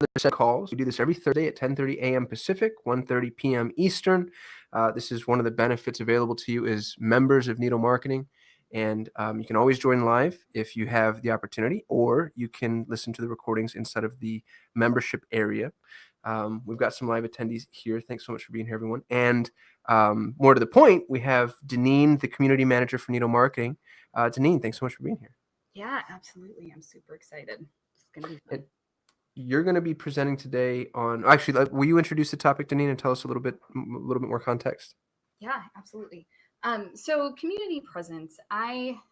set of calls. We do this every Thursday at 10:30 a.m. Pacific, 1:30 p.m. Eastern. This is one of the benefits available to you as members of Needle Marketing. And you can always join live if you have the opportunity, or you can listen to the recordings inside of the membership area. We've got some live attendees here. Thanks so much for being here, everyone. And more to the point, we have Deneen, the community manager for Needle Marketing. Deneen, thanks so much for being here. Yeah, absolutely. I'm super excited. It's going to be fun. You're going to be presenting today on. Actually, will you introduce the topic, Deneen, and tell us a little bit more context? Yeah, absolutely. So community presence.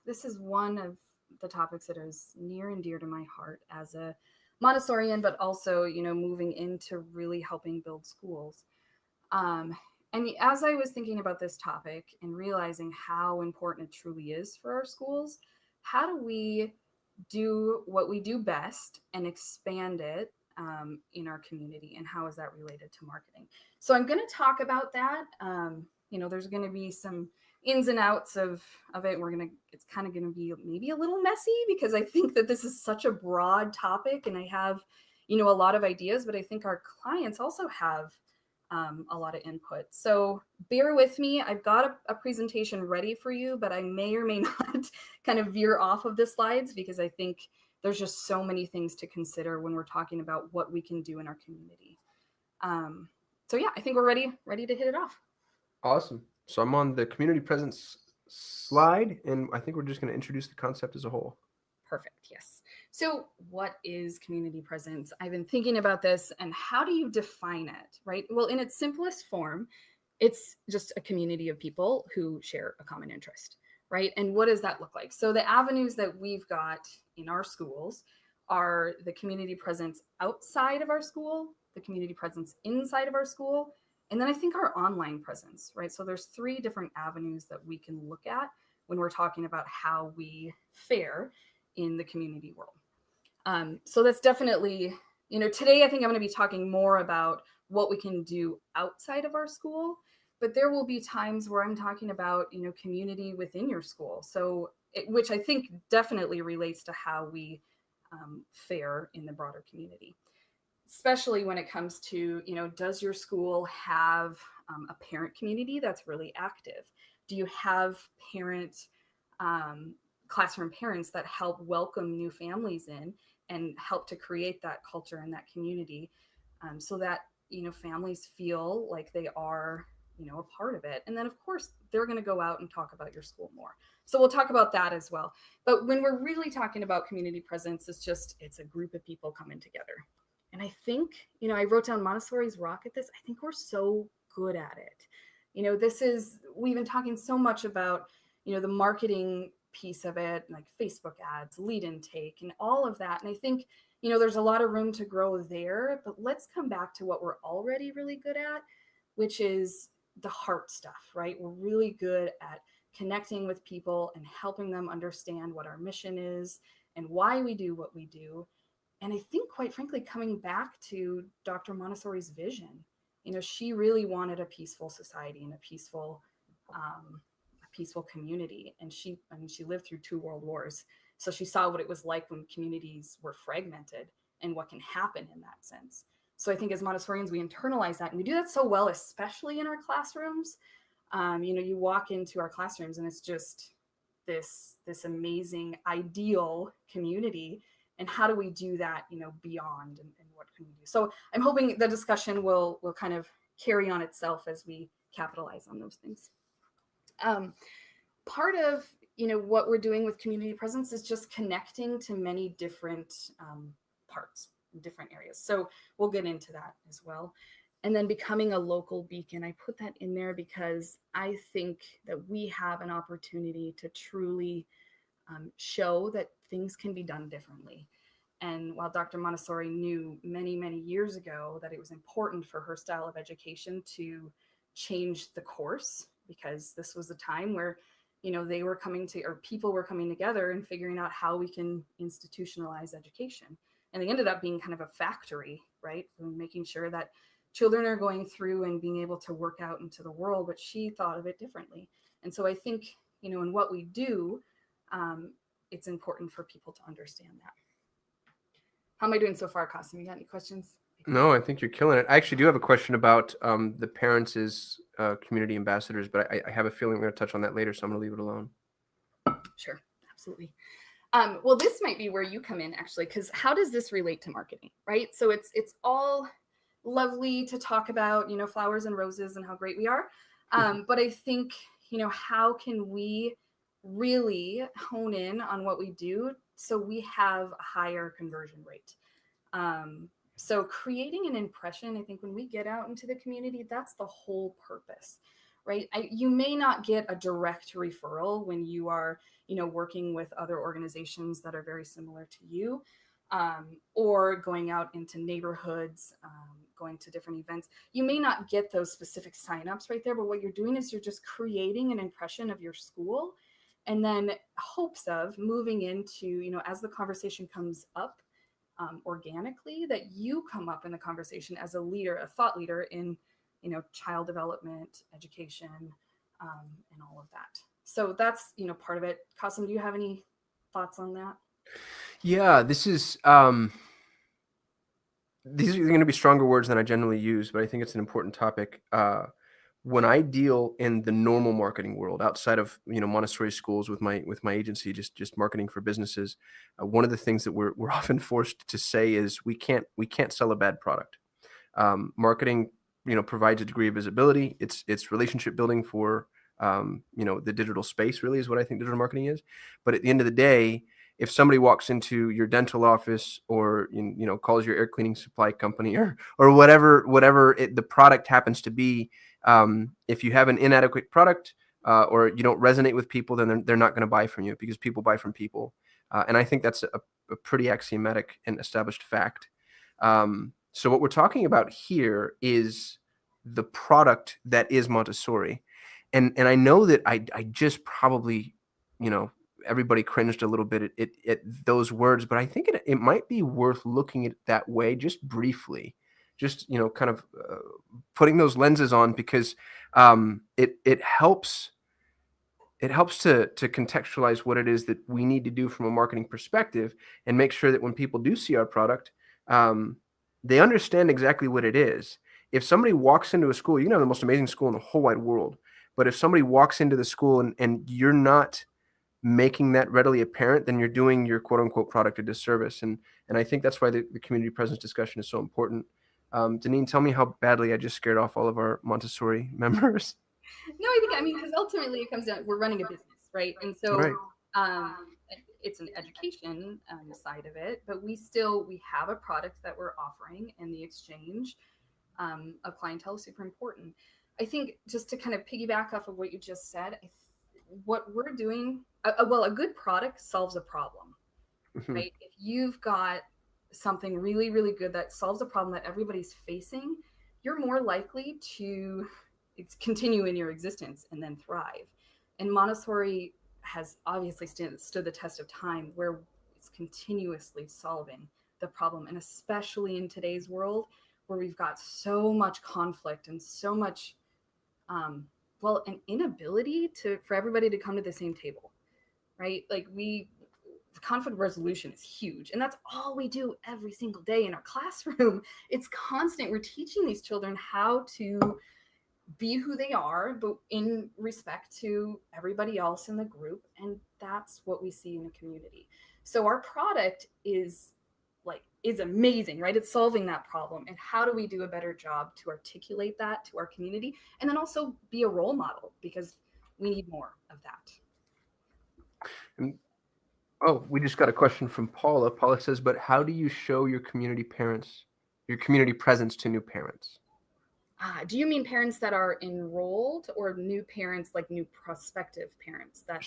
This is one of the topics that is near and dear to my heart as a Montessorian, but also, moving into really helping build schools. And as I was thinking about this topic and realizing how important it truly is for our schools, how do we do what we do best and expand it in our community? And how is that related to marketing? So I'm going to talk about that. There's going to be some ins and outs of it. It's kind of going to be maybe a little messy because I think that this is such a broad topic and I have, a lot of ideas, but I think our clients also have a lot of input. So bear with me. I've got a presentation ready for you, but I may or may not kind of veer off of the slides because I think there's just so many things to consider when we're talking about what we can do in our community. So yeah, I think we're ready to hit it off. Awesome. So I'm on the community presence slide, and I think we're just going to introduce the concept as a whole. Perfect. Yes. So what is community presence? I've been thinking about this and how do you define it, right? Well, in its simplest form, it's just a community of people who share a common interest, right? And what does that look like? So the avenues that we've got in our schools are the community presence outside of our school, the community presence inside of our school, and then I think our online presence, right? So there's 3 different avenues that we can look at when we're talking about how we fare in the community world. So that's definitely, today I think I'm going to be talking more about what we can do outside of our school, but there will be times where I'm talking about, community within your school. So, which I think definitely relates to how we fare in the broader community, especially when it comes to, does your school have a parent community that's really active? Do you have classroom parents that help welcome new families in and help to create that culture and that community so that families feel like they are a part of it? And then of course they're going to go out and talk about your school more, so we'll talk about that as well. But when we're really talking about community presence, it's a group of people coming together. And I think I wrote down Montessori's rock at this. I think we're so good at it. We've been talking so much about the marketing piece of it, like Facebook ads, lead intake, and all of that. And I think, there's a lot of room to grow there, but let's come back to what we're already really good at, which is the heart stuff, right? We're really good at connecting with people and helping them understand what our mission is and why we do what we do. And I think, quite frankly, coming back to Dr. Montessori's vision, she really wanted a peaceful society and a peaceful community. And she lived through 2 world wars. So she saw what it was like when communities were fragmented and what can happen in that sense. So I think as Montessorians, we internalize that, and we do that so well, especially in our classrooms. You walk into our classrooms and it's just this amazing, ideal community. And how do we do that, beyond, and what can we do? So I'm hoping the discussion will kind of carry on itself as we capitalize on those things. Part of what we're doing with community presence is just connecting to many different parts, different areas. So we'll get into that as well. And then becoming a local beacon. I put that in there because I think that we have an opportunity to truly show that things can be done differently. And while Dr. Montessori knew many, many years ago that it was important for her style of education to change the course, because this was a time where, people were coming together and figuring out how we can institutionalize education. And they ended up being kind of a factory, right? Making sure that children are going through and being able to work out into the world, but she thought of it differently. And so I think, in what we do, it's important for people to understand that. How am I doing so far, Kasim? You got any questions? No, I think you're killing it. I actually do have a question about the parents as community ambassadors, but I have a feeling we're going to touch on that later, so I'm going to leave it alone. Sure, absolutely. Well, this might be where you come in, actually, because how does this relate to marketing, right? So it's all lovely to talk about, flowers and roses and how great we are. But I think, how can we really hone in on what we do so we have a higher conversion rate? So creating an impression, I think when we get out into the community, that's the whole purpose, right? You may not get a direct referral when you are, working with other organizations that are very similar to you, or going out into neighborhoods, going to different events. You may not get those specific signups right there, but what you're doing is you're just creating an impression of your school, and then hopes of moving into, as the conversation comes up, organically, that you come up in the conversation as a leader, a thought leader in, child development, education, and all of that. So that's, part of it. Kasim, do you have any thoughts on that? Yeah, these are going to be stronger words than I generally use, but I think it's an important topic. When I deal in the normal marketing world outside of Montessori schools with my agency, just marketing for businesses, one of the things that we're often forced to say is we can't sell a bad product. Marketing provides a degree of visibility. It's relationship building for the digital space, really, is what I think digital marketing is. But at the end of the day, if somebody walks into your dental office or calls your air cleaning supply company or whatever the product happens to be, if you have an inadequate product or you don't resonate with people, then they're not going to buy from you, because people buy from people. And I think that's a pretty axiomatic and established fact. So what we're talking about here is the product that is Montessori. And I know that I just probably, everybody cringed a little bit at those words, but I think it might be worth looking at it that way just briefly, just, kind of putting those lenses on, because it helps to contextualize what it is that we need to do from a marketing perspective, and make sure that when people do see our product, they understand exactly what it is. If somebody walks into a school, you can have the most amazing school in the whole wide world, but if somebody walks into the school and you're not making that readily apparent, then you're doing your quote unquote product a disservice. And I think that's why the community presence discussion is so important. Deneen, tell me how badly I just scared off all of our Montessori members. No, I mean, because ultimately it comes down, we're running a business, right? And so Right. it's an education side of it, but we have a product that we're offering, and the exchange of clientele is super important. I think, just to kind of piggyback off of what you just said, what we're doing, a good product solves a problem, right? If you've got something really, really good that solves a problem that everybody's facing, you're more likely to continue in your existence and then thrive. And Montessori has obviously stood the test of time, where it's continuously solving the problem. And especially in today's world, where we've got so much conflict and so much, an inability for everybody to come to the same table, right? Like, conflict resolution is huge, and that's all we do every single day in our classroom. It's constant. We're teaching these children how to be who they are, but in respect to everybody else in the group. And that's what we see in the community. So our product is amazing, right? It's solving that problem. And how do we do a better job to articulate that to our community, and then also be a role model, because we need more of that. And, we just got a question from Paula. Paula says, but how do you show your community presence to new parents? Do you mean parents that are enrolled, or new parents, like new prospective parents that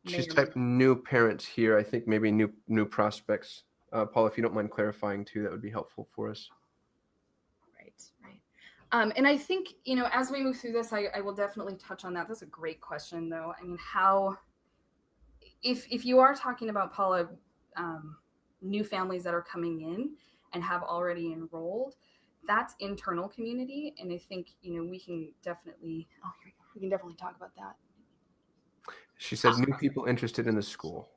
She's typed new parents here. I think maybe new prospects. Paul, if you don't mind clarifying too, that would be helpful for us. Right. And I think, as we move through this, I will definitely touch on that. That's a great question, though. I mean, if you are talking about, Paula, new families that are coming in and have already enrolled, that's internal community. And I think, we can definitely talk about that. She said new people interested in the school.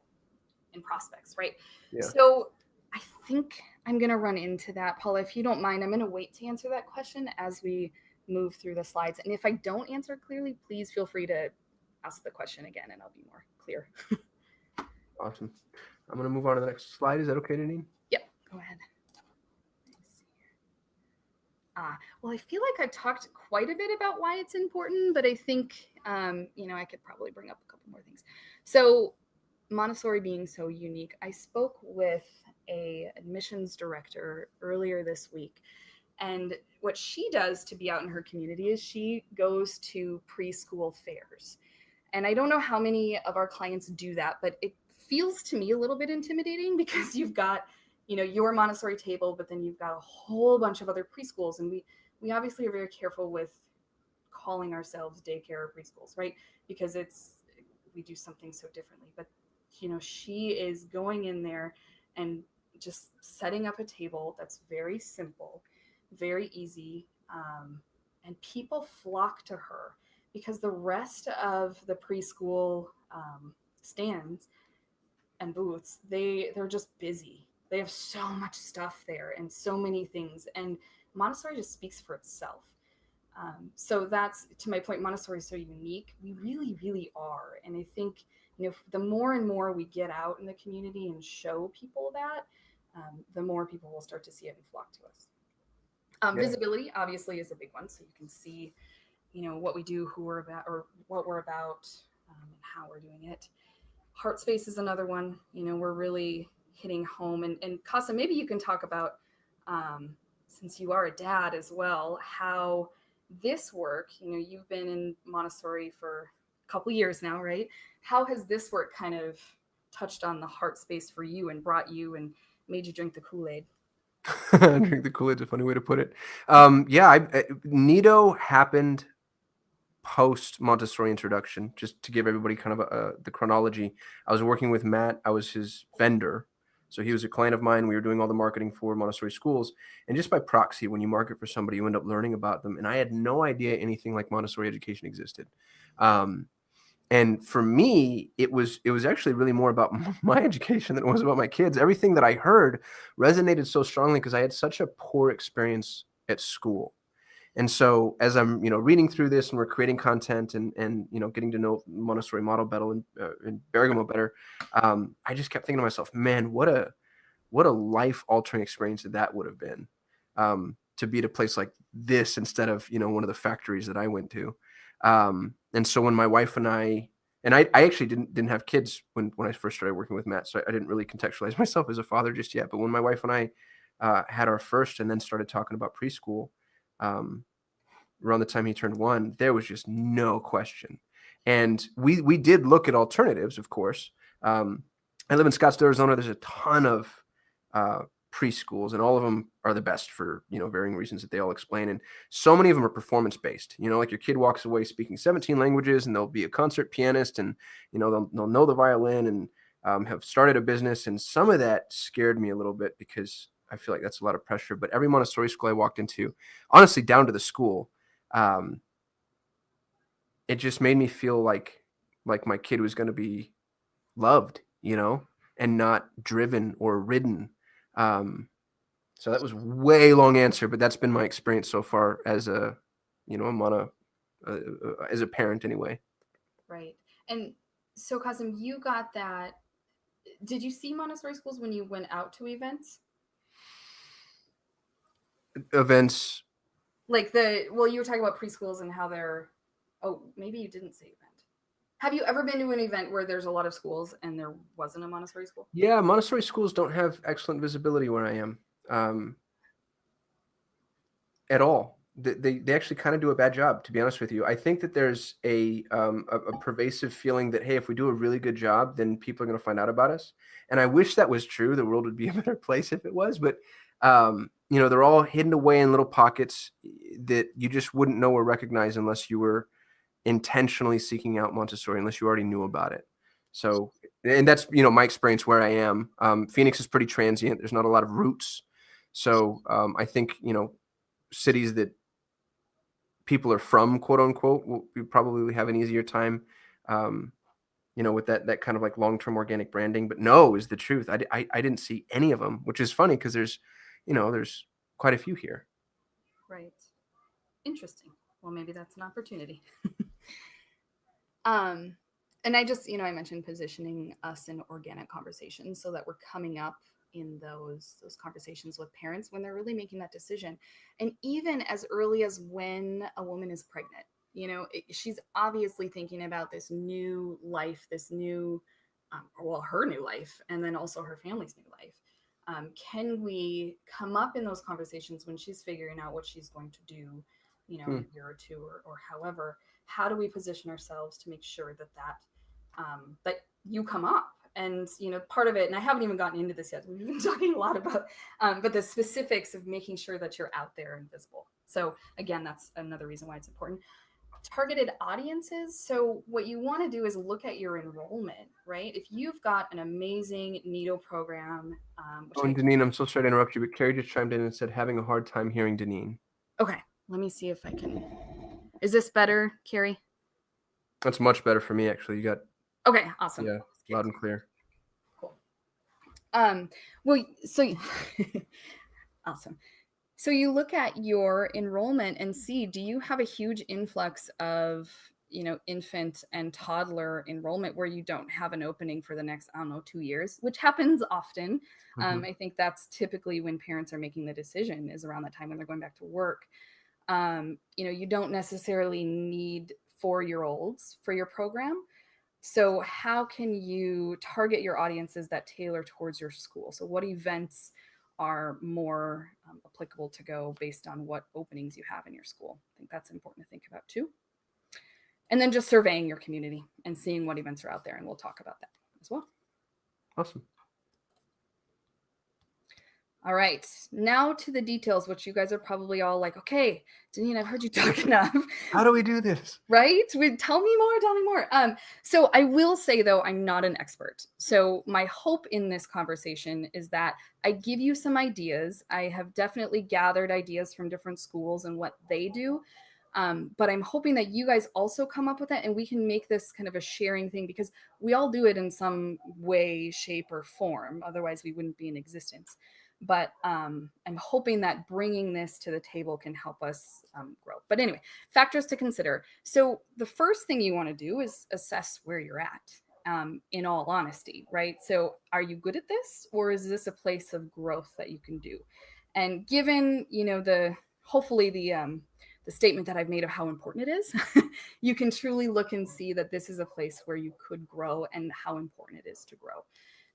And prospects, right? Yeah. So I think I'm going to run into that. Paula, if you don't mind, I'm going to wait to answer that question as we move through the slides. And if I don't answer clearly, please feel free to ask the question again and I'll be more clear. Awesome. I'm going to move on to the next slide. Is that okay, Nadine? Yep, go ahead. Well, I feel like I've talked quite a bit about why it's important, but I think, I could probably bring up a couple more things. So Montessori being so unique, I spoke with a admissions director earlier this week, and what she does to be out in her community is she goes to preschool fairs. And I don't know how many of our clients do that, but it feels to me a little bit intimidating because you've got, your Montessori table, but then you've got a whole bunch of other preschools. And we obviously are very careful with calling ourselves daycare or preschools, right? Because we do something so differently. But, she is going in there and just setting up a table that's very simple, very easy. And people flock to her because the rest of the preschool stands and booths, they're just busy. They have so much stuff there and so many things. And Montessori just speaks for itself. So that's, to my point, Montessori is so unique. We really, really are. And I think, the more and more we get out in the community and show people that, the more people will start to see it and flock to us. Visibility obviously is a big one. So you can see, what we do, who we're about, or what we're about, and how we're doing it. Heart space is another one. We're really hitting home. And Casa, maybe you can talk about, since you are a dad as well, how this work, you've been in Montessori for a couple years now, right? How has this work kind of touched on the heart space for you and brought you and made you drink the Kool-Aid? Drink the Kool-Aid's a funny way to put it. Nido happened post Montessori introduction. Just to give everybody kind of the chronology, I was working with Matt. I was his vendor. So he was a client of mine. We were doing all the marketing for Montessori schools. And just by proxy, when you market for somebody, you end up learning about them. And I had no idea anything like Montessori education existed. And for me, it was actually really more about my education than it was about my kids. Everything that I heard resonated so strongly because I had such a poor experience at school. And so as I'm, reading through this and we're creating content and getting to know Montessori model better and Bergamo better, I just kept thinking to myself, man, what a life altering experience that would have been, to be at a place like this instead of, one of the factories that I went to. And so when my wife and I actually didn't have kids when I first started working with Matt, so I didn't really contextualize myself as a father just yet. But when my wife and I had our first and then started talking about preschool, around the time he turned 1, there was just no question. And we did look at alternatives, of course. I live in Scottsdale, Arizona. There's a ton of preschools, and all of them are the best for varying reasons that they all explain. And so many of them are performance based. Like your kid walks away speaking 17 languages, and they'll be a concert pianist, and they'll know the violin and have started a business. And some of that scared me a little bit because I feel like that's a lot of pressure. But every Montessori school I walked into, honestly, down to the school, it just made me feel like my kid was going to be loved, and not driven or ridden. So that was way long answer, but that's been my experience so far as a as a parent anyway. Right. And so Kasim, you got that. Did you see Montessori schools when you went out to events? Events. Like you were talking about preschools and how maybe you didn't say event. Have you ever been to an event where there's a lot of schools and there wasn't a Montessori school? Yeah, Montessori schools don't have excellent visibility where I am at all. They actually kind of do a bad job, to be honest with you. I think that there's a pervasive feeling that, hey, if we do a really good job, then people are going to find out about us. And I wish that was true. The world would be a better place if it was. But they're all hidden away in little pockets that you just wouldn't know or recognize unless you were intentionally seeking out Montessori, unless you already knew about it. So, and that's, my experience where I am. Phoenix is pretty transient. There's not a lot of roots. So I think, cities that people are from, quote unquote, will probably have an easier time with that kind of like long-term organic branding. But no is the truth. I didn't see any of them, which is funny because there's quite a few here. Right. Interesting. Well, maybe that's an opportunity. And I just, I mentioned positioning us in organic conversations so that we're coming up in those conversations with parents when they're really making that decision. And even as early as when a woman is pregnant, she's obviously thinking about this new life, this new, her new life, and then also her family's new life. Can we come up in those conversations when she's figuring out what she's going to do, in a year or two, or however? How do we position ourselves to make sure that that you come up? And part of it, and I haven't even gotten into this yet, we've been talking a lot about but the specifics of making sure that you're out there and visible. So again, that's another reason why it's important. Targeted audiences. So what you want to do is look at your enrollment, right? If you've got an amazing NITO program, And Deneen, I'm so sorry to interrupt you, but Carrie just chimed in and said having a hard time hearing Deneen. Okay, let me see if I can. Is this better, Carrie? That's much better for me, actually. You got. Okay, awesome. Yeah, loud and clear. Cool. Well, so awesome. So you look at your enrollment and see, do you have a huge influx of, infant and toddler enrollment where you don't have an opening for the next, 2 years, which happens often. I think that's typically when parents are making the decision, is around that time when they're going back to work. You don't necessarily need 4-year-olds for your program. So how can you target your audiences that tailor towards your school? So what events are more applicable to go based on what openings you have in your school? I think that's important to think about too. And then just surveying your community and seeing what events are out there. And we'll talk about that as well. Awesome. All right, now to the details, which you guys are probably all like, okay, Deneen, I've heard you talk enough. How do we do this? Right? Tell me more. So I will say, though, I'm not an expert. So my hope in this conversation is that I give you some ideas. I have definitely gathered ideas from different schools and what they do. But I'm hoping that you guys also come up with that and we can make this kind of a sharing thing, because we all do it in some way, shape, or form. Otherwise, we wouldn't be in existence. But I'm hoping that bringing this to the table can help us grow. But anyway, factors to consider. So the first thing you want to do is assess where you're at, in all honesty, right? So are you good at this, or is this a place of growth that you can do? And given, hopefully the statement that I've made of how important it is, you can truly look and see that this is a place where you could grow and how important it is to grow.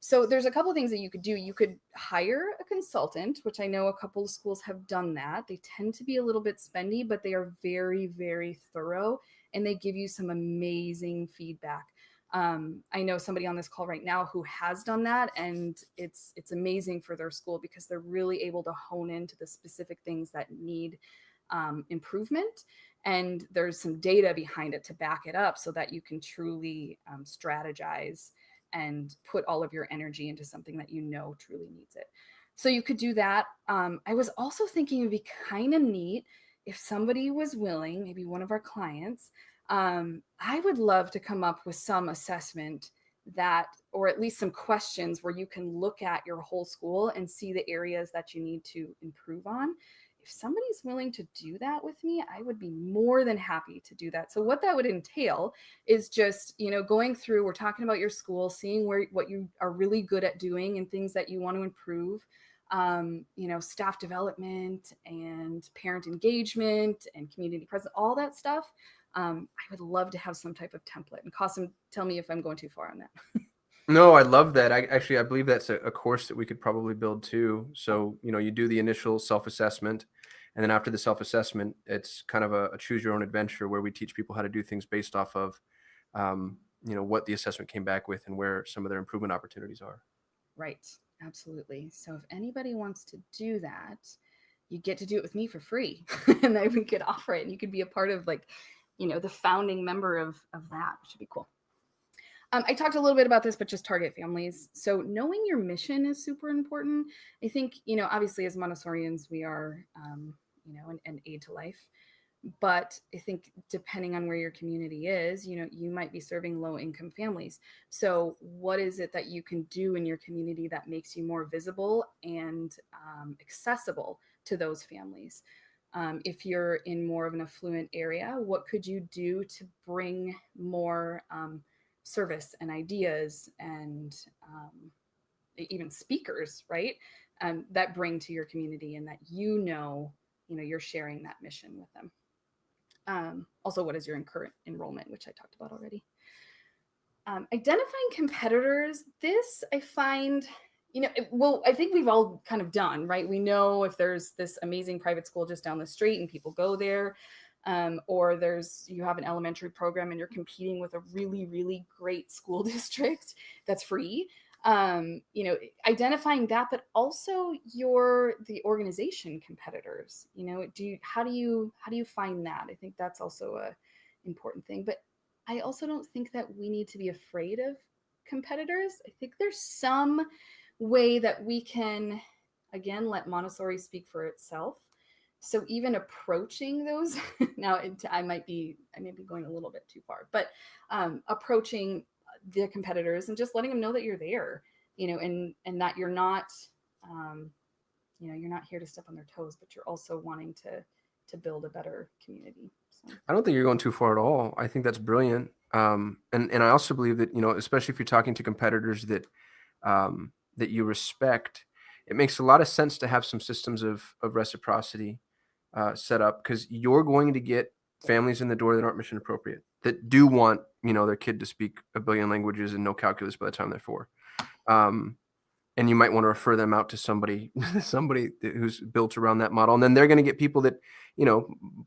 So there's a couple of things that you could do. You could hire a consultant, which I know a couple of schools have done that. They tend to be a little bit spendy, but they are very, very thorough, and they give you some amazing feedback. I know somebody on this call right now who has done that, and it's amazing for their school because they're really able to hone into the specific things that need improvement. And there's some data behind it to back it up so that you can truly strategize and put all of your energy into something that truly needs it. So you could do that. I was also thinking it'd be kind of neat if somebody was willing, maybe one of our clients, I would love to come up with some assessment that, or at least some questions where you can look at your whole school and see the areas that you need to improve on. If somebody's willing to do that with me, I would be more than happy to do that. So what that would entail is just, going through, we're talking about your school, seeing what you are really good at doing and things that you want to improve, staff development and parent engagement and community presence, all that stuff. I would love to have some type of template. And Qasim, tell me if I'm going too far on that. No, I love that. I believe that's a course that we could probably build too. So, you do the initial self-assessment, and then after the self-assessment, it's kind of a choose your own adventure where we teach people how to do things based off of, what the assessment came back with and where some of their improvement opportunities are. Right. Absolutely. So if anybody wants to do that, you get to do it with me for free and then we could offer it and you could be a part of the founding member of that, which would be cool. I talked a little bit about this, but just target families. So knowing your mission is super important. I think, obviously as Montessorians, we are, an aid to life. But I think depending on where your community is, you might be serving low income families. So what is it that you can do in your community that makes you more visible and accessible to those families? If you're in more of an affluent area, what could you do to bring more service and ideas and even speakers, right? That bring to your community, and that you're sharing that mission with them. Also, what is your current enrollment, which I talked about already. Identifying competitors. This I find, I think we've all kind of done, right? We know if there's this amazing private school just down the street and people go there, or you have an elementary program and you're competing with a really, really great school district that's free. Identifying that, but also the organization competitors. How do you find that? I think that's also a important thing. But I also don't think that we need to be afraid of competitors. I think there's some way that we can, again, let Montessori speak for itself. So even approaching those now, I might be going a little bit too far, but approaching the competitors and just letting them know that you're there, and that you're not, you're not here to step on their toes, but you're also wanting to build a better community. So. I don't think you're going too far at all. I think that's brilliant. And I also believe that, especially if you're talking to competitors that you respect, it makes a lot of sense to have some systems of reciprocity set up, because you're going to get families in the door that aren't mission appropriate, that do want, their kid to speak a billion languages and know calculus by the time they're 4. And you might want to refer them out to somebody who's built around that model. And then they're going to get people that,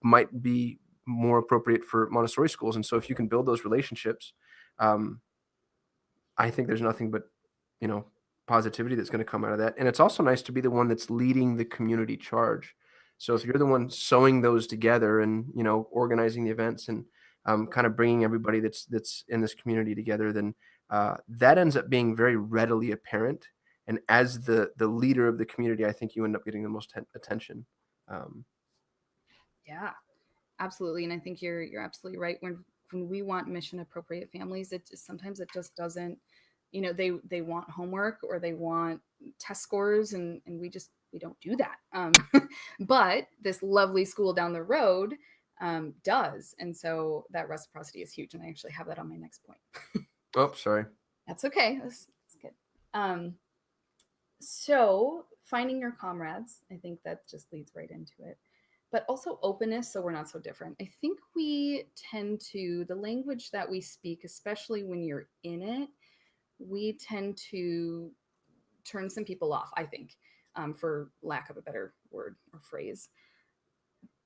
might be more appropriate for Montessori schools. And so if you can build those relationships, I think there's nothing but, positivity that's going to come out of that. And it's also nice to be the one that's leading the community charge. So if you're the one sewing those together and, organizing the events and kind of bringing everybody that's in this community together, then that ends up being very readily apparent. And as the leader of the community, I think you end up getting the most attention. Yeah, absolutely. And I think you're absolutely right. When we want mission appropriate families, sometimes it just doesn't, they want homework or they want test scores, and we don't do that. But this lovely school down the road does. And so that reciprocity is huge. And I actually have that on my next point. Oh, sorry. That's okay. That's good. So finding your comrades, I think that just leads right into it. But also openness, so we're not so different. I think we tend to, the language that we speak, especially when you're in it, we tend to turn some people off, I think, for lack of a better word or phrase.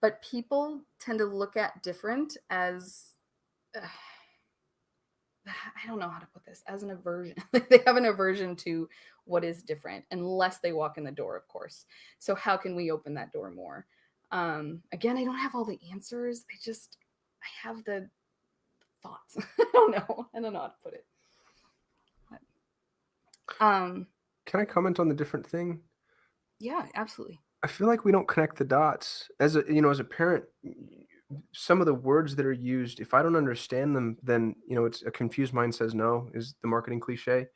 But people tend to look at different as, I don't know how to put this, as an aversion. They have an aversion to what is different, unless they walk in the door, of course. So how can we open that door more? Again, I don't have all the answers. I have the thoughts. I don't know how to put it. But, can I comment on the different thing? Yeah, absolutely. I feel like we don't connect the dots as a parent. Some of the words that are used, if I don't understand them, then, it's a confused mind says no, is the marketing cliche.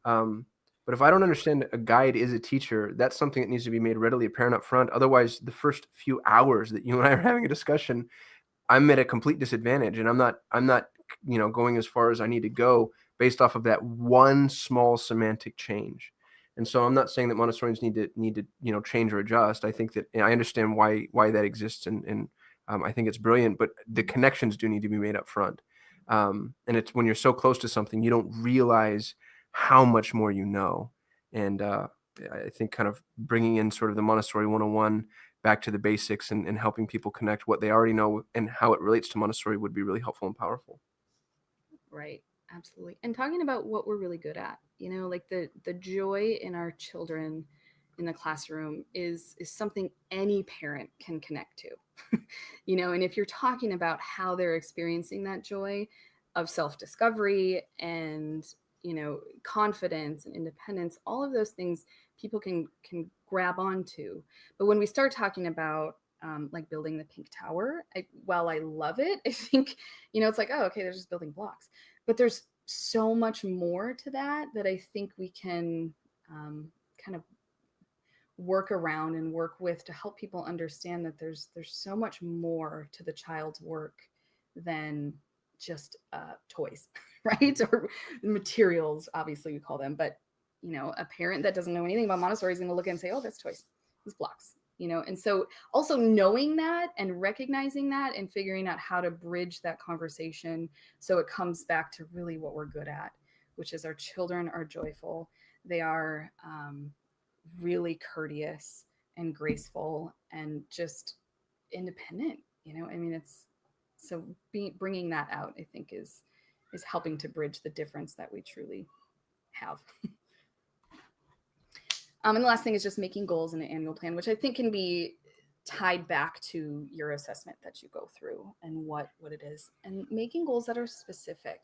But if I don't understand a guide is a teacher, that's something that needs to be made readily apparent up front. Otherwise, the first few hours that you and I are having a discussion, I'm at a complete disadvantage, and I'm not going as far as I need to go based off of that one small semantic change. And so I'm not saying that Montessorians need to change or adjust. I think that I understand why that exists, and I think it's brilliant. But the connections do need to be made up front. And it's when you're so close to something, you don't realize how much more you know. And I think kind of bringing in sort of the Montessori 101 back to the basics and helping people connect what they already know and how it relates to Montessori would be really helpful and powerful. Right. Absolutely. And talking about what we're really good at, like the joy in our children in the classroom is something any parent can connect to. And if you're talking about how they're experiencing that joy of self-discovery and, confidence and independence, all of those things people can grab onto. But when we start talking about like building the pink tower. While I love it, I think, it's like, oh, okay, they're just building blocks, but there's so much more to that I think we can kind of work around and work with to help people understand that there's so much more to the child's work than just toys, right? Or materials, obviously we call them, but a parent that doesn't know anything about Montessori is going to look and say, oh, that's toys, these blocks, and so also knowing that and recognizing that and figuring out how to bridge that conversation so it comes back to really what we're good at, which is our children are joyful, they are really courteous and graceful and just independent. I mean, it's so bringing that out, I think, is helping to bridge the difference that we truly have. And the last thing is just making goals in an annual plan, which I think can be tied back to your assessment that you go through and what it is, and making goals that are specific.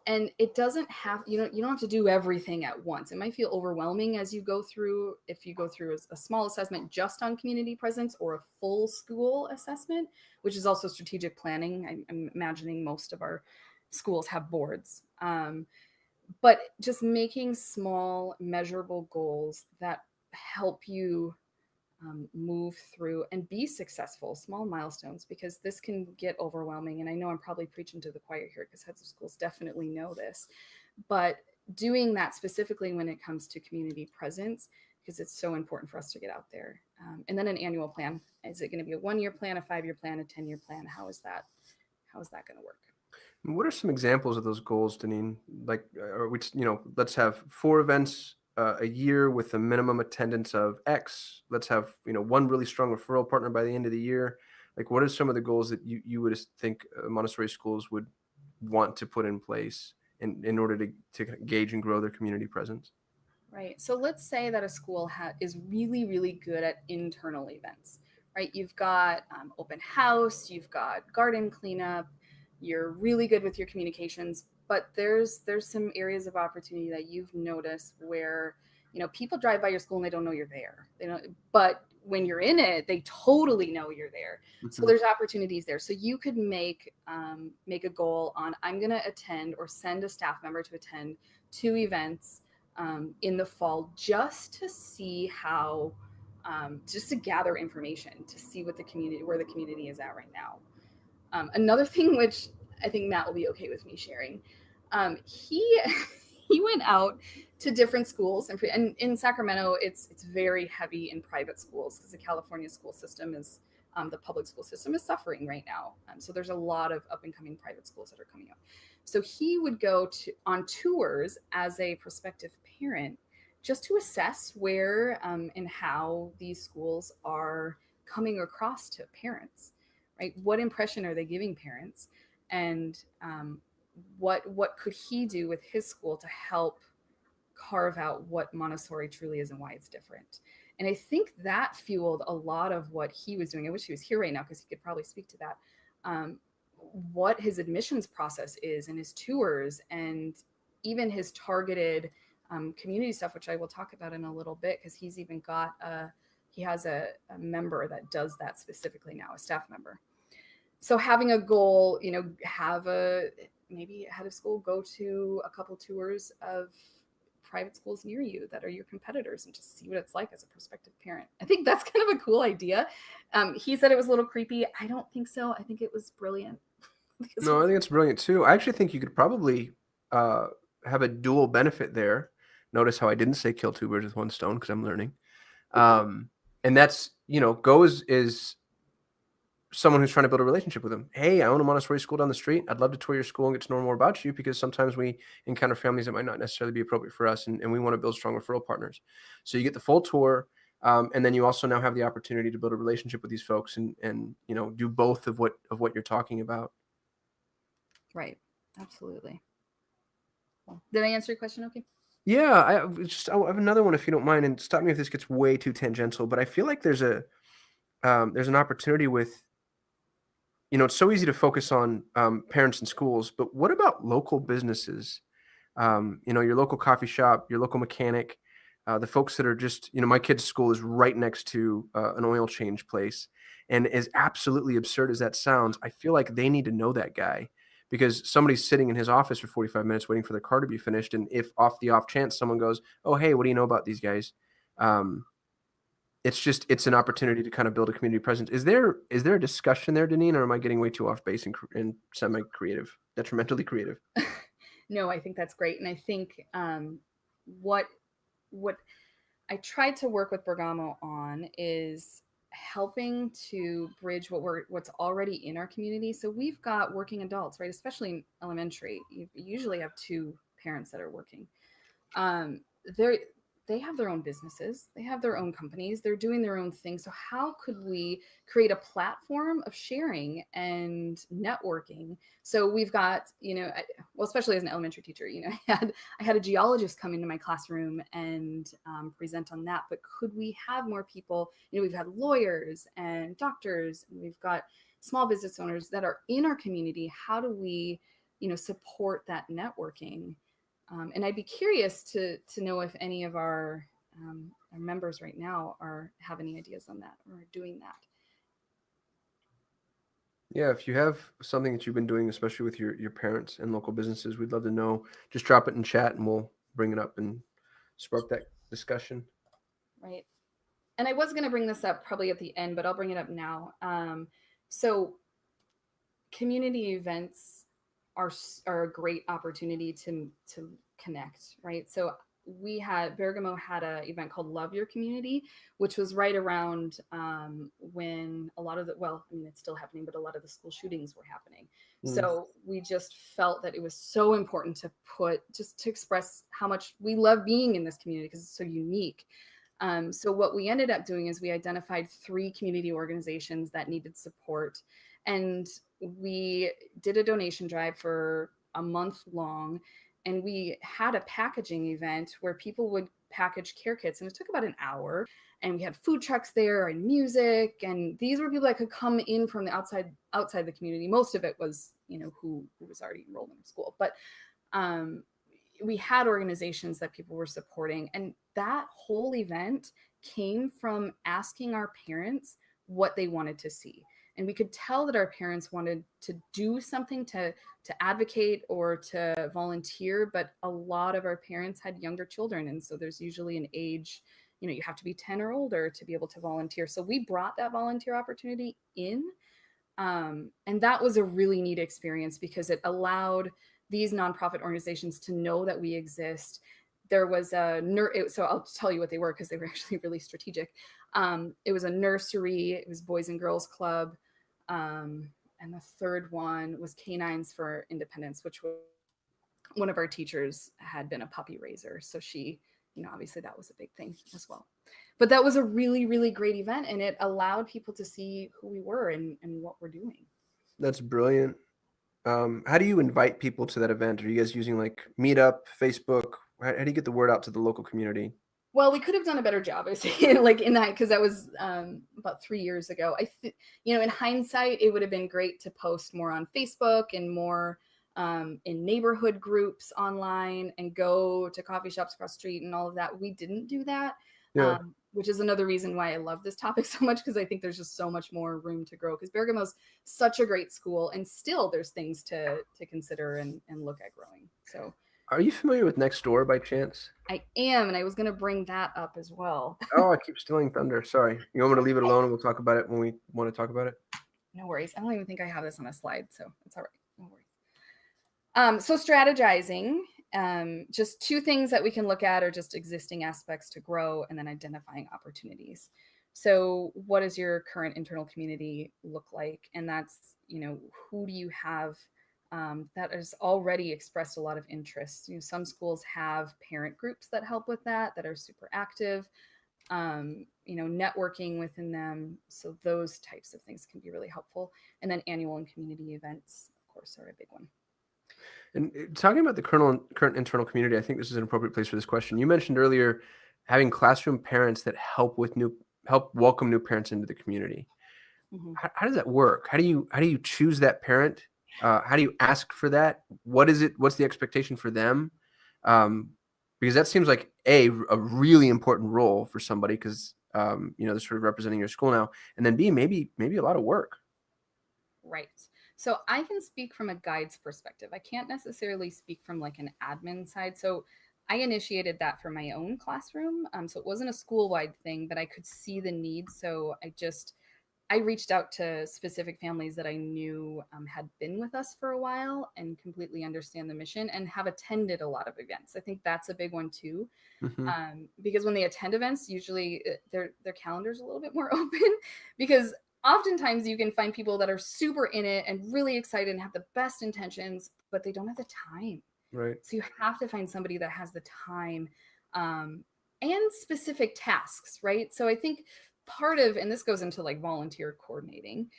And it doesn't have, you don't have to do everything at once. It might feel overwhelming as you go through, if you go through a small assessment just on community presence or a full school assessment, which is also strategic planning. I'm imagining most of our schools have boards. But just making small, measurable goals that help you move through and be successful, small milestones, because this can get overwhelming. And I know I'm probably preaching to the choir here because heads of schools definitely know this, but doing that specifically when it comes to community presence, because it's so important for us to get out there. And then an annual plan. Is it going to be a 1-year plan, a 5-year plan, a 10-year plan? How is that going to work? What are some examples of those goals, Deneen? Like, are we, let's have 4 events a year with a minimum attendance of X. Let's have, one really strong referral partner by the end of the year. Like, what are some of the goals that you would think Montessori schools would want to put in place in order to gauge and grow their community presence? Right. So let's say that a school is really, really good at internal events, right? You've got open house, you've got garden cleanup, you're really good with your communications, but there's some areas of opportunity that you've noticed where, people drive by your school and they don't know you're there. They don't, but when you're in it, they totally know you're there. Mm-hmm. So there's opportunities there. So you could make a goal on, I'm going to attend or send a staff member to attend 2 events in the fall, just to see how, just to gather information, to see where the community is at right now. Another thing, which I think Matt will be okay with me sharing, he went out to different schools, and in Sacramento, it's very heavy in private schools because the California school system is, the public school system is suffering right now. So there's a lot of up and coming private schools that are coming up. So he would go on tours as a prospective parent, just to assess where and how these schools are coming across to parents, right? What impression are they giving parents? And what could he do with his school to help carve out what Montessori truly is and why it's different? And I think that fueled a lot of what he was doing. I wish he was here right now because he could probably speak to that. What his admissions process is and his tours and even his targeted community stuff, which I will talk about in a little bit, because he's even got he has a member that does that specifically now, a staff member. So having a goal, have maybe a head of school go to a couple tours of private schools near you that are your competitors and just see what it's like as a prospective parent. I think that's kind of a cool idea. He said it was a little creepy. I don't think so. I think it was brilliant. No, I think it's brilliant too. I actually think you could probably have a dual benefit there. Notice how I didn't say kill 2 birds with 1 stone, because I'm learning. And that's, Go is someone who's trying to build a relationship with them. Hey, I own a Montessori school down the street. I'd love to tour your school and get to know more about you, because sometimes we encounter families that might not necessarily be appropriate for us, and we want to build strong referral partners. So you get the full tour, and then you also now have the opportunity to build a relationship with these folks and do both of what you're talking about. Right. Absolutely. Did I answer your question okay? Yeah, I have another one, if you don't mind, and stop me if this gets way too tangential, but I feel like there's an opportunity with, it's so easy to focus on parents and schools, but what about local businesses? Your local coffee shop, your local mechanic, The folks that are just, my kid's school is right next to an oil change place. And as absolutely absurd as that sounds, I feel like they need to know that guy, because somebody's sitting in his office for 45 minutes waiting for their car to be finished. And if off chance someone goes, oh, hey, what do you know about these guys? It's an opportunity to kind of build a community presence. Is there a discussion there, Deneen, or am I getting way too off base and semi-creative, detrimentally creative? No, I think that's great. And I think what I tried to work with Bergamo on is helping to bridge what's already in our community. So we've got working adults, right? Especially in elementary, you usually have two parents that are working. Um, they have their own businesses, they have their own companies, they're doing their own thing. So how could we create a platform of sharing and networking? So we've got, well, especially as an elementary teacher, I had a geologist come into my classroom and present on that. But could we have more people? We've had lawyers and doctors, and we've got small business owners that are in our community. How do we, support that networking? And I'd be curious to know if any of our members right now have any ideas on that or are doing that. Yeah, if you have something that you've been doing, especially with your parents and local businesses, we'd love to know. Just drop it in chat and we'll bring it up and spark that discussion. Right. And I was going to bring this up probably at the end, but I'll bring it up now. So community events are a great opportunity to connect, right? So Bergamo had an event called Love Your Community, which was right around when a lot of it's still happening, but a lot of the school shootings were happening. So we just felt that it was so important to express how much we love being in this community because it's so unique. So what we ended up doing is we identified 3 community organizations that needed support, and we did a donation drive for a month long. And we had a packaging event where people would package care kits, and it took about an hour. And we had food trucks there and music, and these were people that could come in from the outside the community. Most of it was, who was already enrolled in school, but we had organizations that people were supporting, and that whole event came from asking our parents what they wanted to see. And we could tell that our parents wanted to do something to advocate or to volunteer, but a lot of our parents had younger children. And so there's usually an age, you have to be 10 or older to be able to volunteer. So we brought that volunteer opportunity in. And that was a really neat experience because it allowed these nonprofit organizations to know that we exist. There was so I'll tell you what they were because they were actually really strategic. It was a nursery, it was Boys and Girls Club, and the third one was Canines for Independence, which was one of our teachers had been a puppy raiser. So she, obviously that was a big thing as well. But that was a really, really great event, and it allowed people to see who we were and what we're doing. That's brilliant. How do you invite people to that event? Are you guys using like Meetup, Facebook? How do you get the word out to the local community? Well, we could have done a better job, I say, like in that, because that was about 3 years ago. In hindsight, it would have been great to post more on Facebook and more in neighborhood groups online and go to coffee shops across the street and all of that. We didn't do that, Yeah. which is another reason why I love this topic so much, because I think there's just so much more room to grow, because Bergamo's such a great school and still there's things to consider and look at growing. So. Are you familiar with Nextdoor by chance? I am, and I was going to bring that up as well. Oh, I keep stealing thunder. Sorry. You want me to leave it alone and we'll talk about it when we want to talk about it? No worries. I don't even think I have this on a slide, so it's all right. No worries. So strategizing, just 2 things that we can look at are just existing aspects to grow and then identifying opportunities. So what does your current internal community look like? And that's, who do you have that has already expressed a lot of interest? Some schools have parent groups that help with that are super active, networking within them. So those types of things can be really helpful. And then annual and community events, of course, are a big one. And talking about the current internal community, I think this is an appropriate place for this question. You mentioned earlier having classroom parents that help welcome new parents into the community. Mm-hmm. How does that work? How do you choose that parent? How do you ask for that? What is it? What's the expectation for them? Because that seems like a really important role for somebody, because they're sort of representing your school now, and then B, maybe a lot of work. Right. So I can speak from a guide's perspective. I can't necessarily speak from like an admin side. So I initiated that for my own classroom. So it wasn't a school-wide thing, but I could see the need. So I reached out to specific families that I knew had been with us for a while and completely understand the mission and have attended a lot of events. I think that's a big one too, Mm-hmm. because when they attend events, usually their calendar's a little bit more open, because oftentimes you can find people that are super in it and really excited and have the best intentions, but they don't have the time. Right. So you have to find somebody that has the time, and specific tasks, right? So I think part of, and this goes into like volunteer coordinating,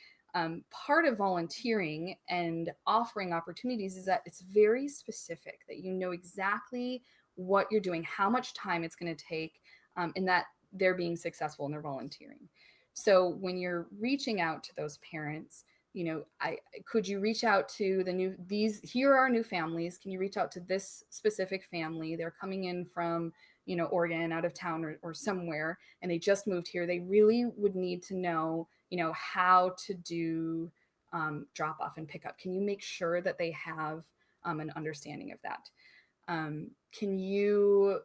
part of volunteering and offering opportunities is that it's very specific, that you know exactly what you're doing, how much time it's going to take, and that they're being successful in their volunteering. So when you're reaching out to those parents, could you reach out to here are our new families. Can you reach out to this specific family? They're coming in from, Oregon, out of town, or somewhere, and they just moved here. They really would need to know, how to do drop off and pick up. Can you make sure that they have an understanding of that? Can you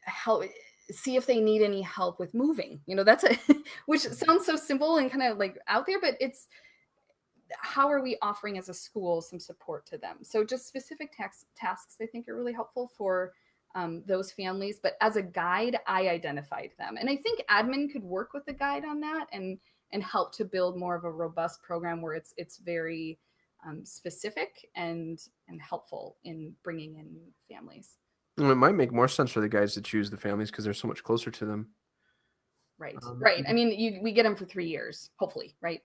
help see if they need any help with moving? That's which sounds so simple and kind of like out there, but it's, how are we offering as a school some support to them? So just specific tasks I think are really helpful for those families. But as a guide, I identified them, and I think admin could work with the guide on that and help to build more of a robust program where it's very specific and helpful in bringing in new families. Well, it might make more sense for the guys to choose the families because they're so much closer to them. Right. I mean, we get them for 3 years, hopefully, right?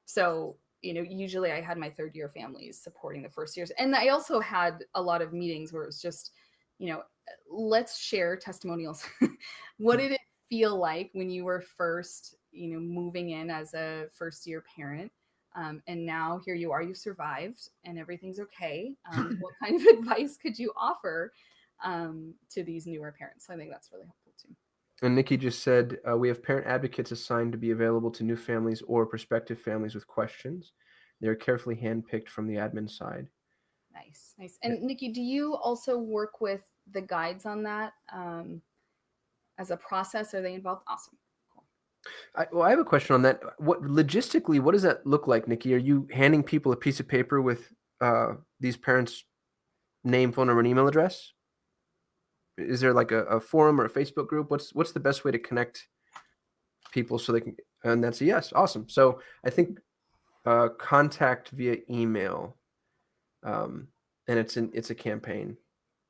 So, usually I had my third year families supporting the first years. And I also had a lot of meetings where it was just, let's share testimonials. What did it feel like when you were first, moving in as a first year parent? And now here you are, you survived and everything's okay. What kind of advice could you offer to these newer parents? So I think that's really helpful too. And Nikki just said, we have parent advocates assigned to be available to new families or prospective families with questions. They're carefully handpicked from the admin side. Nice. And Nikki, do you also work with the guides on that as a process? Are they involved? Awesome. Cool. I have a question on that. Logistically, what does that look like, Nikki? Are you handing people a piece of paper with these parents' name, phone number, and email address? Is there like a forum or a Facebook group? What's the best way to connect people so they can? And that's a yes. Awesome. So I think contact via email, and it's a campaign.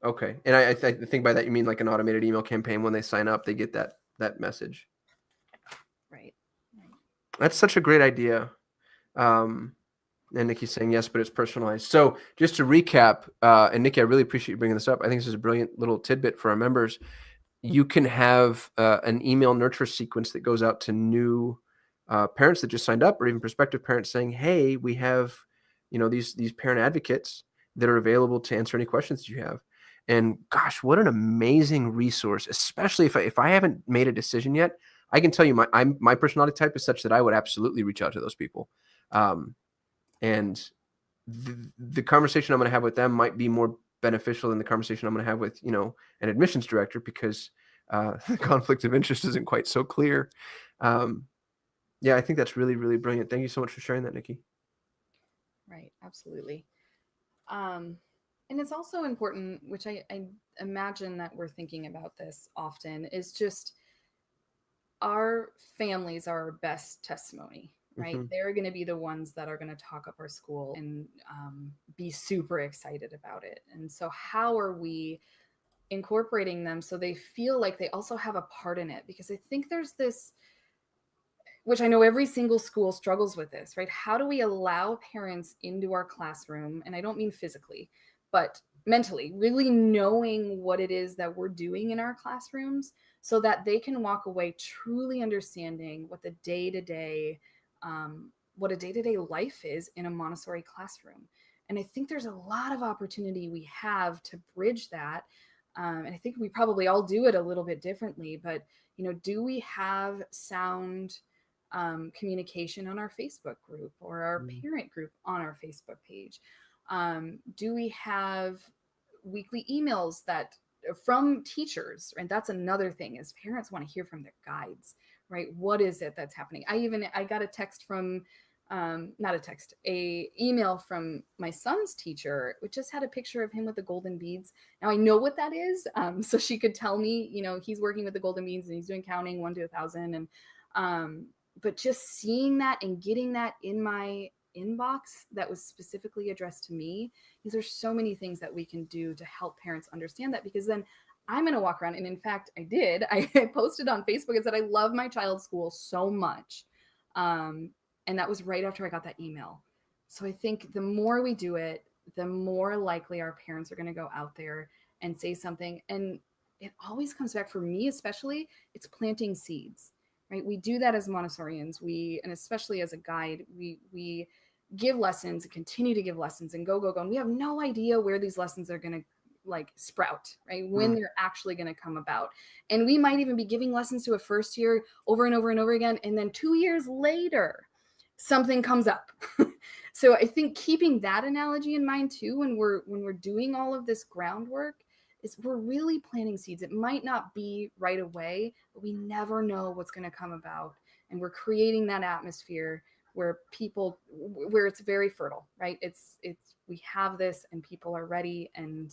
Okay, and I think by that you mean like an automated email campaign. When they sign up, they get that message. Right. That's such a great idea. And Nikki's saying yes, but it's personalized. So just to recap, and Nikki, I really appreciate you bringing this up. I think this is a brilliant little tidbit for our members. You can have an email nurture sequence that goes out to new parents that just signed up, or even prospective parents saying, "Hey, we have, these parent advocates that are available to answer any questions that you have." And gosh, what an amazing resource! Especially if I haven't made a decision yet, I can tell you my personality type is such that I would absolutely reach out to those people. And the conversation I'm going to have with them might be more beneficial than the conversation I'm going to have with, an admissions director, because the conflict of interest isn't quite so clear. Yeah, I think that's really, really brilliant. Thank you so much for sharing that, Nikki. Right. Absolutely. And it's also important, which I imagine that we're thinking about this often, is just our families are our best testimony, right? Mm-hmm. They're going to be the ones that are going to talk up our school and be super excited about it. And so how are we incorporating them so they feel like they also have a part in it? Because I think there's this, which I know every single school struggles with this, right? How do we allow parents into our classroom? And I don't mean physically, but mentally, really knowing what it is that we're doing in our classrooms so that they can walk away truly understanding what the day-to-day, what a day-to-day life is in a Montessori classroom. And I think there's a lot of opportunity we have to bridge that, And I think we probably all do it a little bit differently, but do we have sound communication on our Facebook group or our parent group on our Facebook page? Do we have weekly emails that from teachers? And that's another thing, is parents want to hear from their guides, right? What is it that's happening? I got a text from not a text, a email from my son's teacher, which just had a picture of him with the golden beads. Now I know what that is. So she could tell me, he's working with the golden beads and he's doing counting 1 to 1,000. And, but just seeing that and getting that in my inbox that was specifically addressed to me, because there's so many things that we can do to help parents understand that, because then I'm going to walk around. And in fact, I posted on Facebook and said, I love my child's school so much. And that was right after I got that email. So I think the more we do it, the more likely our parents are going to go out there and say something. And it always comes back, for me especially, it's planting seeds, right? We do that as Montessorians. And especially as a guide, we give lessons, continue to give lessons, and go. And we have no idea where these lessons are going to sprout, right? When they're actually going to come about. And we might even be giving lessons to a first year over and over and over again. And then 2 years later, something comes up. So I think keeping that analogy in mind too, when we're doing all of this groundwork, is we're really planting seeds. It might not be right away, but we never know what's going to come about. And we're creating that atmosphere where it's very fertile, right? We have this and people are ready. And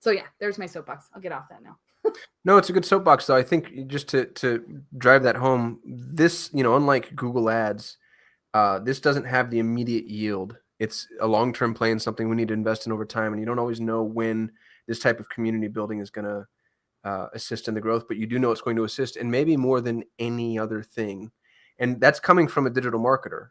so yeah, there's my soapbox. I'll get off that now. No, it's a good soapbox, though. I think just to drive that home, this, unlike Google Ads, this doesn't have the immediate yield. It's a long-term play and something we need to invest in over time. And you don't always know when this type of community building is going to assist in the growth, but you do know it's going to assist, and maybe more than any other thing. And that's coming from a digital marketer.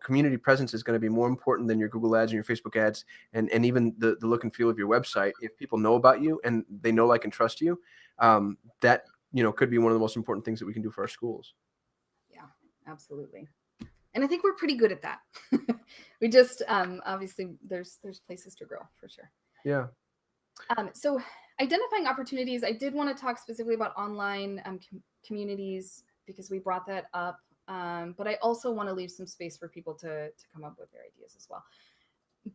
Community presence is going to be more important than your Google ads and your Facebook ads, and even the look and feel of your website. If people know about you and they know, like, and trust you, that could be one of the most important things that we can do for our schools. Yeah, absolutely. And I think we're pretty good at that. We just obviously there's places to grow for sure. Yeah. So identifying opportunities, I did want to talk specifically about online communities, because we brought that up. But I also want to leave some space for people to come up with their ideas as well.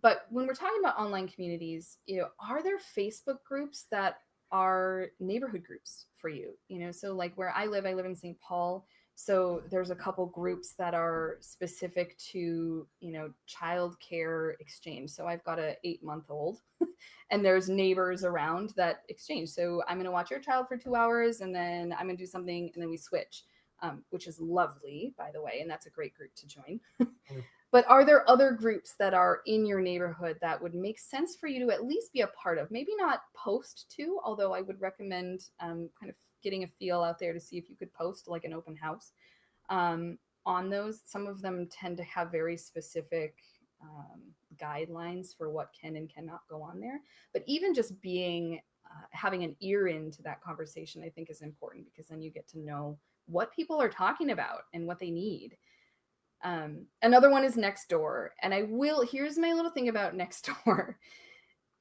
But when we're talking about online communities, are there Facebook groups that are neighborhood groups for you? So like where I live in St. Paul. So there's a couple groups that are specific to, child care exchange. So I've got a 8-month-old and there's neighbors around that exchange. So I'm going to watch your child for 2 hours and then I'm going to do something and then we switch, which is lovely, by the way. And that's a great group to join. But are there other groups that are in your neighborhood that would make sense for you to at least be a part of? Maybe not post to, although I would recommend kind of getting a feel out there to see if you could post like an open house on those. Some of them tend to have very specific guidelines for what can and cannot go on there. But even just having an ear into that conversation, I think is important, because then you get to know what people are talking about and what they need. Another one is Nextdoor. And here's my little thing about Nextdoor.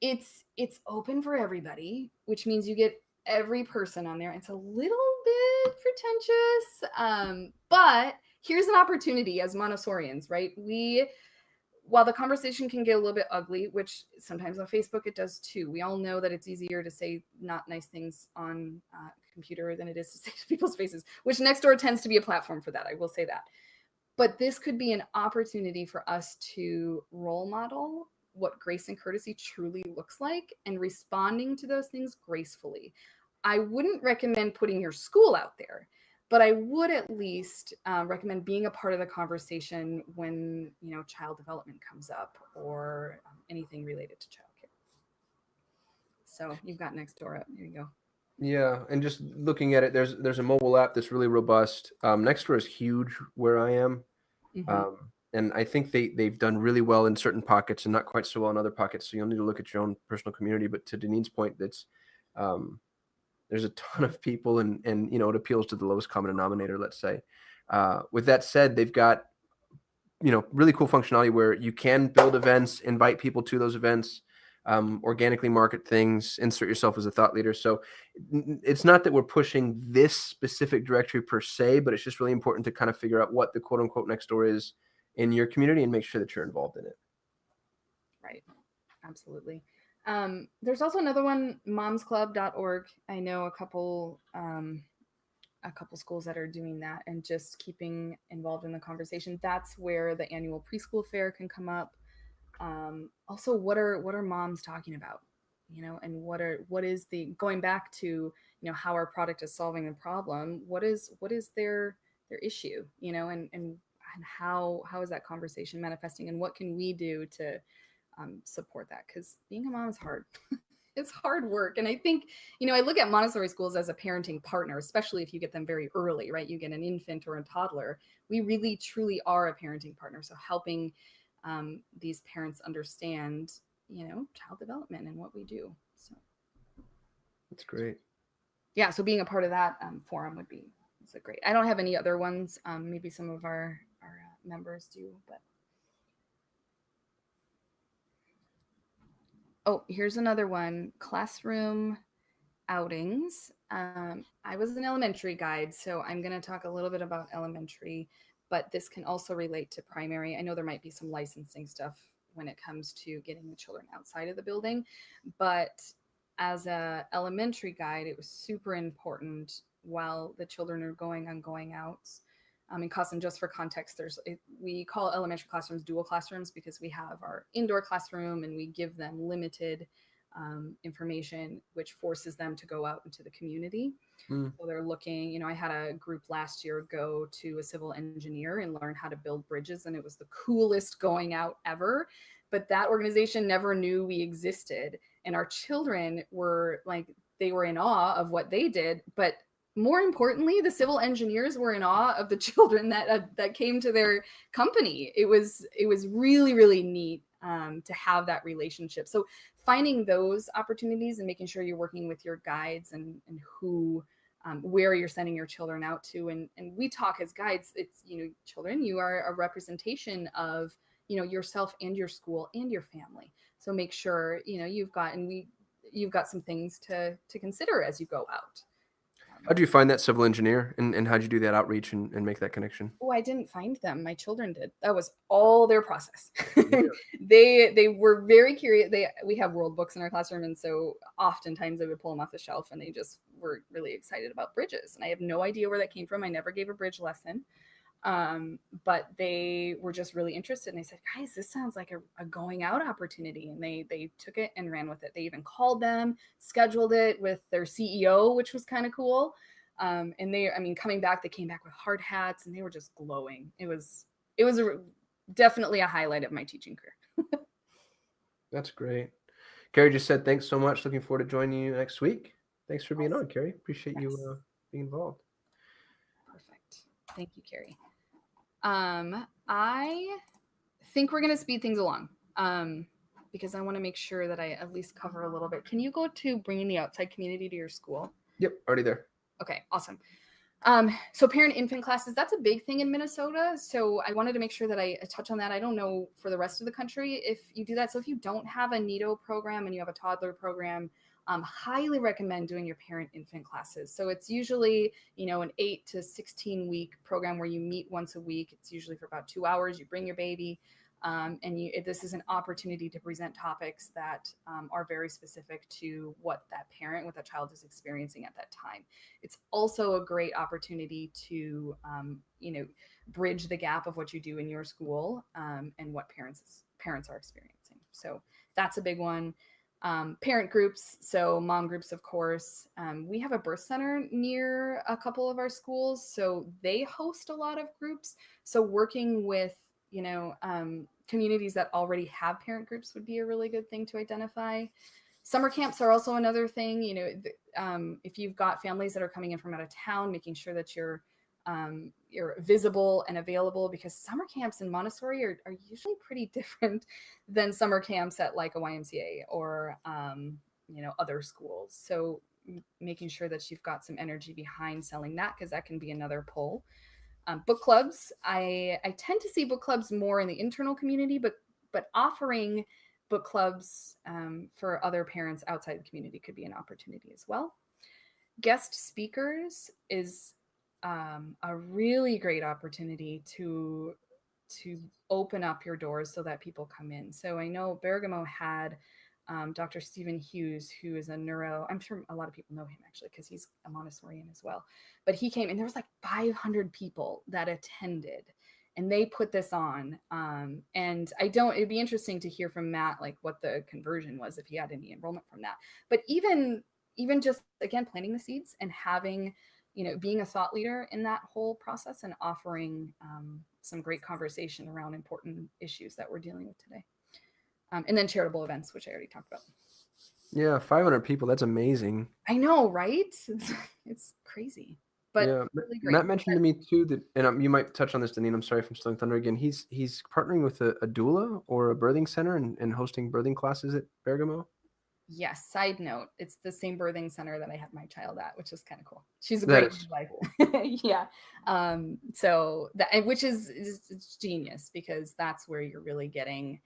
It's open for everybody, which means you get every person on there. It's a little bit pretentious, but here's an opportunity as Montessorians, right? While the conversation can get a little bit ugly, which sometimes on Facebook it does too. We all know that it's easier to say not nice things on computer than it is to say to people's faces, which Nextdoor tends to be a platform for that. I will say that. But this could be an opportunity for us to role model what grace and courtesy truly looks like and responding to those things gracefully. I wouldn't recommend putting your school out there, but I would at least recommend being a part of the conversation when, child development comes up or anything related to childcare. So you've got Nextdoor up. There you go. Yeah, and just looking at it, there's a mobile app that's really robust. Nextdoor is huge where I am. Mm-hmm. And I think they've done really well in certain pockets and not quite so well in other pockets. So you'll need to look at your own personal community. But to Denise's point, there's a ton of people, and it appeals to the lowest common denominator, let's say. With that said, they've got really cool functionality where you can build events, invite people to those events. organically market things, insert yourself as a thought leader. So it's not that we're pushing this specific directory per se, but it's just really important to kind of figure out what the quote unquote next door is in your community and make sure that you're involved in it. Right. Absolutely. There's also another one, momsclub.org. I know a couple schools that are doing that and just keeping involved in the conversation. That's where the annual preschool fair can come up. Also, what are moms talking about? And what is the, going back to, how our product is solving the problem? What is their issue? And how is that conversation manifesting? And what can we do to support that? Because being a mom is hard. It's hard work. And I think, I look at Montessori schools as a parenting partner, especially if you get them very early, right? You get an infant or a toddler. We really, truly are a parenting partner. So helping these parents understand, child development and what we do. So that's great. Yeah. So being a part of that forum would be great. I don't have any other ones. Maybe some of our members do, but. Oh, here's another one. Classroom outings. I was an elementary guide, so I'm going to talk a little bit about elementary, but this can also relate to primary. I know there might be some licensing stuff when it comes to getting the children outside of the building, but as a elementary guide, it was super important while the children are going on going outs. In Custom, just for context, we call elementary classrooms dual classrooms because we have our indoor classroom and we give them limited information, which forces them to go out into the community. So they're looking, I had a group last year go to a civil engineer and learn how to build bridges, and it was the coolest going out ever. But that organization never knew we existed. And our children were like, they were in awe of what they did. But more importantly, the civil engineers were in awe of the children that came to their company. It was really, really neat to have that relationship. So finding those opportunities and making sure you're working with your guides and who, where you're sending your children out to. And we talk as guides, it's, children, you are a representation of, yourself and your school and your family. So make sure, you've got some things to consider as you go out. How do you find that civil engineer, and how do you do that outreach and make that connection? Oh, I didn't find them. My children did. That was all their process. Yeah. They were very curious. We have world books in our classroom, and so oftentimes I would pull them off the shelf, and they just were really excited about bridges. And I have no idea where that came from. I never gave a bridge lesson, but they were just really interested. And they said, "Guys, this sounds like a going out opportunity." And they took it and ran with it. They even called them, scheduled it with their CEO, which was kind of cool. And coming back, they came back with hard hats and they were just glowing. It was definitely a highlight of my teaching career. That's great. Carrie just said, thanks so much. Looking forward to joining you next week. Thanks for being on, Carrie. Appreciate you being involved. Perfect. Thank you, Carrie. I think we're going to speed things along because I want to make sure that I at least cover a little bit. Can you go to bringing the outside community to your school? Yep, already there. Okay, awesome. So parent-infant classes, that's a big thing in Minnesota. So I wanted to make sure that I touch on that. I don't know for the rest of the country if you do that. So if you don't have a NIDO program and you have a toddler program, highly recommend doing your parent-infant classes. So it's usually, an 8 to 16 week program where you meet once a week. It's usually for about 2 hours. You bring your baby. This is an opportunity to present topics that are very specific to what that child is experiencing at that time. It's also a great opportunity to, bridge the gap of what you do in your school and what parents are experiencing. So that's a big one. Parent groups, so mom groups, of course. We have a birth center near a couple of our schools, so they host a lot of groups. So working with communities that already have parent groups would be a really good thing to identify. Summer camps are also another thing. If you've got families that are coming in from out of town, making sure that you're visible and available, because summer camps in Montessori are usually pretty different than summer camps at like a YMCA or other schools. So making sure that you've got some energy behind selling that, because that can be another pull. Book clubs. I tend to see book clubs more in the internal community, but offering book clubs for other parents outside the community could be an opportunity as well. Guest speakers is a really great opportunity to open up your doors so that people come in. So I know Bergamo had Dr. Stephen Hughes, who is a neuro, I'm sure a lot of people know him actually because he's a Montessorian as well. But he came and there was like 500 people that attended and they put this on. And it'd be interesting to hear from Matt, like what the conversion was, if he had any enrollment from that. But even just, again, planting the seeds and having, being a thought leader in that whole process and offering some great conversation around important issues that we're dealing with today. And then charitable events, which I already talked about. Yeah, 500 people. That's amazing. I know, right? It's crazy, but yeah. really great. Matt mentioned to me too that, and you might touch on this, Deneen. I'm sorry if I'm stealing thunder again. He's partnering with a doula or a birthing center and hosting birthing classes at Bergamo. Yes. Side note, it's the same birthing center that I had my child at, which is kind of cool. She's a That great is midwife. Yeah. So that, which is it's genius because that's where you're really getting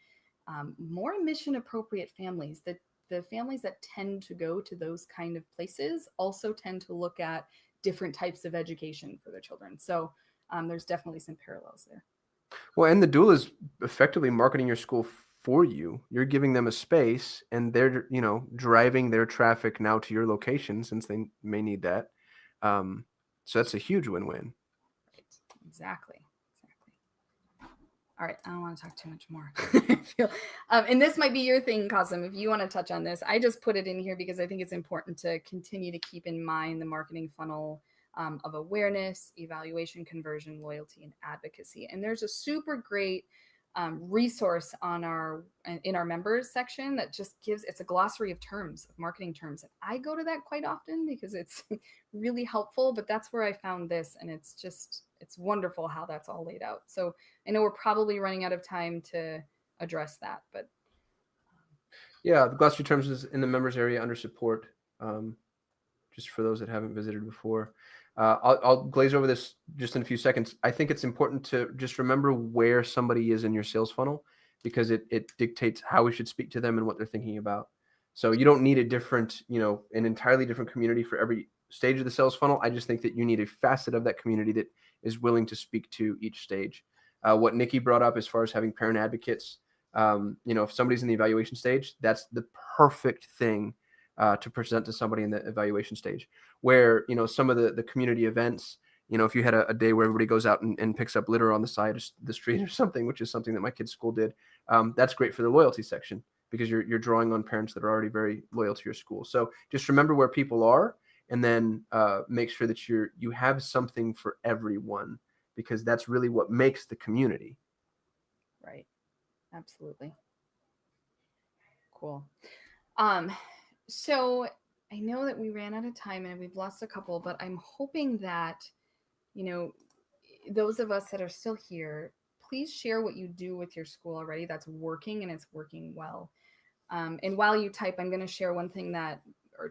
more mission appropriate families. The families that tend to go to those kind of places also tend to look at different types of education for their children. So there's definitely some parallels there. Well, and the doula is effectively marketing your school for you. You're giving them a space, and they're driving their traffic now to your location since they may need that. So that's a huge win-win. Right. Exactly. All right, I don't want to talk too much more. I feel, and this might be your thing, Qasim, if you want to touch on this. I just put it in here because I think it's important to continue to keep in mind the marketing funnel of awareness, evaluation, conversion, loyalty, and advocacy. And there's a super great resource in our members section that just it's a glossary of terms, of marketing terms. And I go to that quite often because it's really helpful, but that's where I found this. And it's wonderful how that's all laid out. So I know we're probably running out of time to address that, but. Yeah, the glossary terms is in the members area under support, just for those that haven't visited before. I'll glaze over this just in a few seconds. I think it's important to just remember where somebody is in your sales funnel because it dictates how we should speak to them and what they're thinking about. So you don't need an entirely different community for every stage of the sales funnel. I just think that you need a facet of that community that is willing to speak to each stage. What Nikki brought up as far as having parent advocates, if somebody's in the evaluation stage, that's the perfect thing to present to somebody in the evaluation stage, where some of the community events, if you had a day where everybody goes out and picks up litter on the side of the street or something, which is something that my kids' school did, that's great for the loyalty section because you're drawing on parents that are already very loyal to your school. So just remember where people are, and then make sure that you have something for everyone, because that's really what makes the community. Right. Absolutely. Cool. So I know that we ran out of time and we've lost a couple, but I'm hoping that, those of us that are still here, please share what you do with your school already that's working and it's working well. And while you type, I'm going to share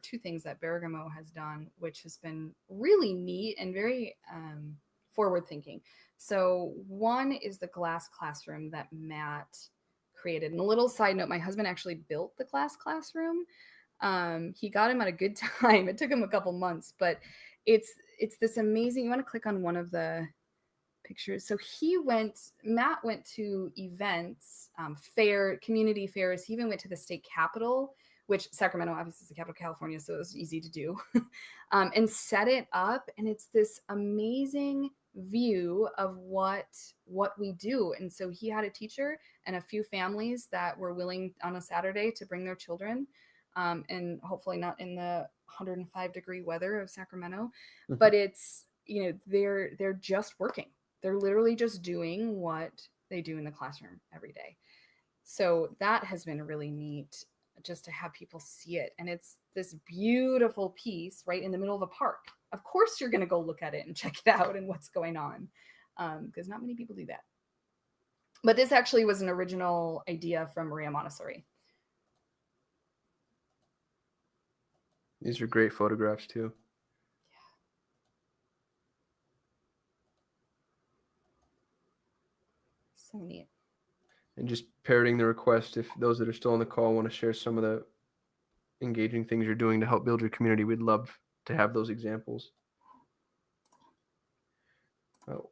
two things that Bergamo has done, which has been really neat and very forward thinking. So one is the glass classroom that Matt created. And a little side note, my husband actually built the glass classroom. He got him at a good time. It took him a couple months, but it's this amazing. You want to click on one of the pictures. So Matt went to events, community fairs. He even went to the state capitol, which Sacramento obviously is the capital of California, so it was easy to do, and set it up. And it's this amazing view of what we do. And so he had a teacher and a few families that were willing on a Saturday to bring their children, and hopefully not in the 105-degree weather of Sacramento, but it's, they're just working. They're literally just doing what they do in the classroom every day. So that has been really neat, just to have people see it. And it's this beautiful piece right in the middle of a park. Of course, you're going to go look at it and check it out and what's going on, because not many people do that. But this actually was an original idea from Maria Montessori. These are great photographs too. So neat. And just parroting the request, if those that are still on the call want to share some of the engaging things you're doing to help build your community, we'd love to have those examples. Oh,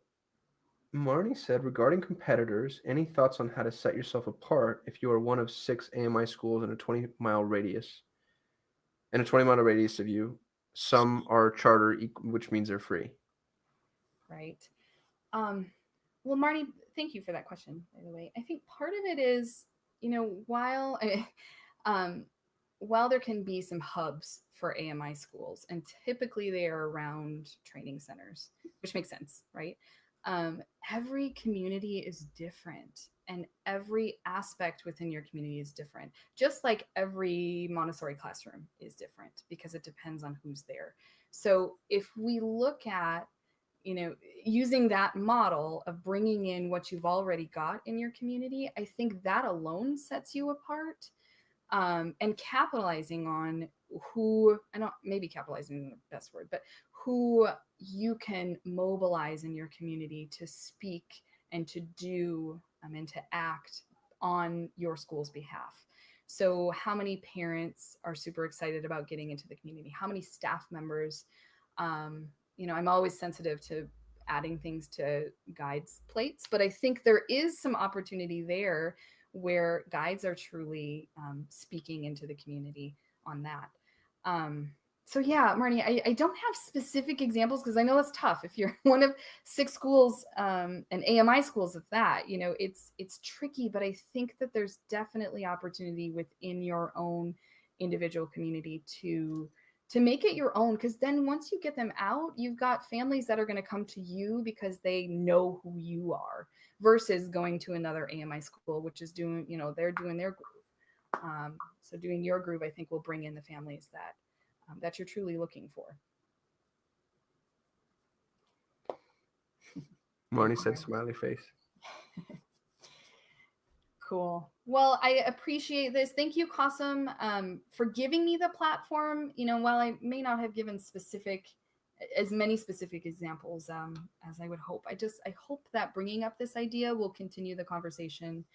Marnie said, regarding competitors, any thoughts on how to set yourself apart if you are one of 6 AMI schools in a 20-mile radius? In a 20-mile radius of you, some are charter, which means they're free. Right. Well, Marty, thank you for that question, by the way. I think part of it is, while there can be some hubs for AMI schools, and typically they are around training centers, which makes sense, right? Every community is different, and every aspect within your community is different, just like every Montessori classroom is different because it depends on who's there. So if we look at using that model of bringing in what you've already got in your community, I think that alone sets you apart. And capitalizing on maybe capitalizing isn't the best word, but who you can mobilize in your community to speak and to do and to act on your school's behalf. So how many parents are super excited about getting into the community? How many staff members? I'm always sensitive to adding things to guides plates, but I think there is some opportunity there where guides are truly speaking into the community on that. So yeah, Marnie, I don't have specific examples because I know that's tough. If you're one of 6 schools and AMI schools at that, it's tricky, but I think that there's definitely opportunity within your own individual community to make it your own, because then once you get them out, you've got families that are going to come to you because they know who you are versus going to another AMI school, which is doing, they're doing their groove. So doing your groove, I think, will bring in the families that you're truly looking for. Marnie said smiley face. Cool. Well, I appreciate this. Thank you, Qasim, for giving me the platform. While I may not have given as many specific examples as I would hope, I hope that bringing up this idea will continue the conversation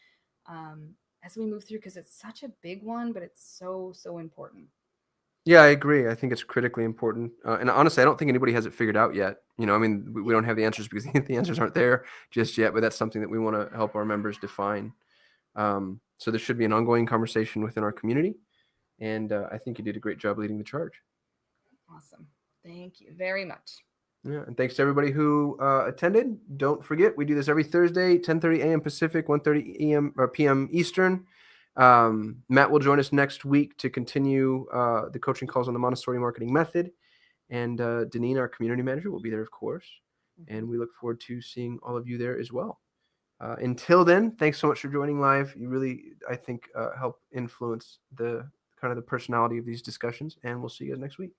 as we move through, because it's such a big one, but it's so, so important. Yeah, I agree. I think it's critically important. And honestly, I don't think anybody has it figured out yet. We don't have the answers because the answers aren't there just yet, but that's something that we want to help our members define. So there should be an ongoing conversation within our community. And I think you did a great job leading the charge. Awesome. Thank you very much. Yeah, and thanks to everybody who attended. Don't forget, we do this every Thursday, 10:30 a.m. Pacific, 1:30 a.m. or p.m. Eastern. Matt will join us next week to continue the coaching calls on the Montessori Marketing Method. And Deneen, our community manager, will be there, of course. Mm-hmm. And we look forward to seeing all of you there as well. Until then, thanks so much for joining live. You really, I think, help influence the personality of these discussions. And we'll see you guys next week.